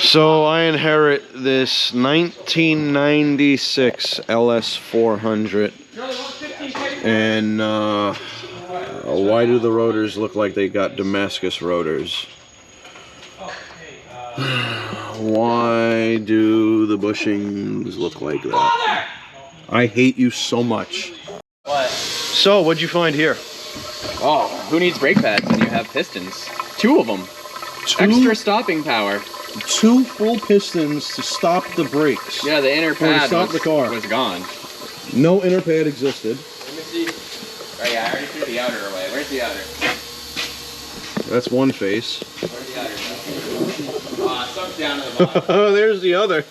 So I inherit this 1996 LS400, and why do the rotors look like they got Damascus rotors? Why do the bushings look like that? I hate you so much. What? So, what'd you find here? Oh, who needs brake pads when you have pistons? Two of them. Extra stopping power. 2 full pistons to stop the brakes. Yeah, the inner pad stop the car. was gone. No inner pad existed. Let me see. Oh yeah, I already threw the outer away. Where's the outer? That's one face. Where's the outer? Ah, sunk down to the bottom. Oh, there's the other.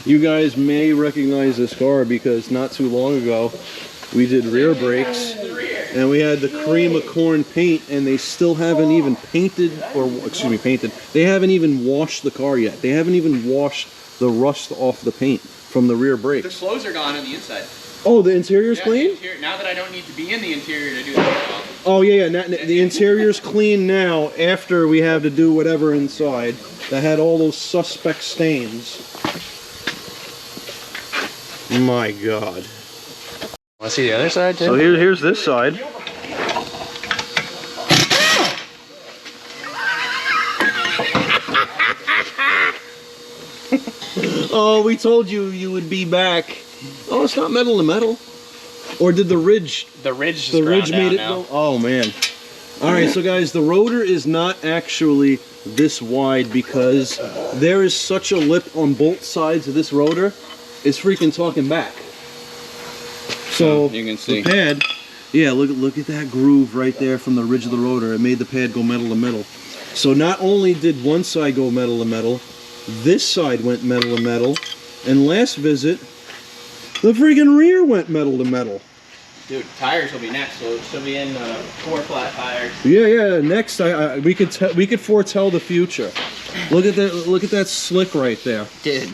You guys may recognize this car because not too long ago we did rear brakes and we had the cream of corn paint, and they still haven't even painted, or excuse me, painted. They haven't even washed the car yet. They haven't even washed the rust off the paint from the rear brakes. The clothes are gone on the inside. Oh, the interior's clean? Now that I don't need to be in the interior to do that. Oh yeah, the interior's clean now after we have to do whatever inside that had all those suspect stains. My God. Want to see the other side too? So here's this side. Oh, we told you you would be back. Oh, it's not metal to metal. Or did the ridge? The ridge just The ridge made it now. go. Oh man. All right, so guys, the rotor is not actually this wide because there is such a lip on both sides of this rotor. It's freaking talking back. So you can see the pad, yeah, look at that groove right there from the ridge of the rotor. It made the pad go metal to metal. So not only did one side go metal to metal, this side went metal to metal, and last visit, the freaking rear went metal to metal. Dude, tires will be next, so she'll be in 4 flat tires. Yeah. Next, we could foretell the future. Look at that! Look at that slick right there. Dude.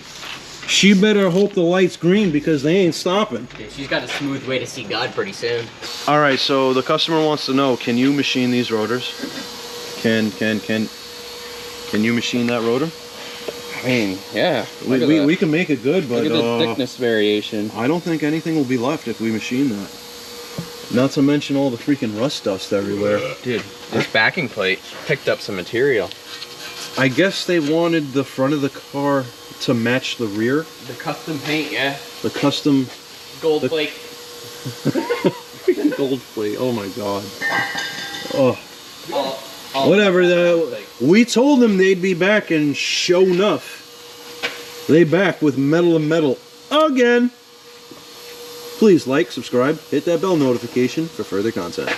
She better hope the light's green because they ain't stopping. Dude, she's got a smooth way to see God pretty soon. All right, so the customer wants to know: can you machine these rotors? Can you machine that rotor? I mean, yeah. We can make it good, but look at the thickness variation. I don't think anything will be left if we machine that. Not to mention all the freaking rust dust everywhere. Dude, this backing plate picked up some material. I guess they wanted the front of the car to match the rear. The custom paint, yeah. The custom gold flake. Gold plate. Oh my God. Oh. All whatever. We told them they'd be back, and sure enough, they back with metal to metal again. Please like, subscribe, hit that bell notification for further content.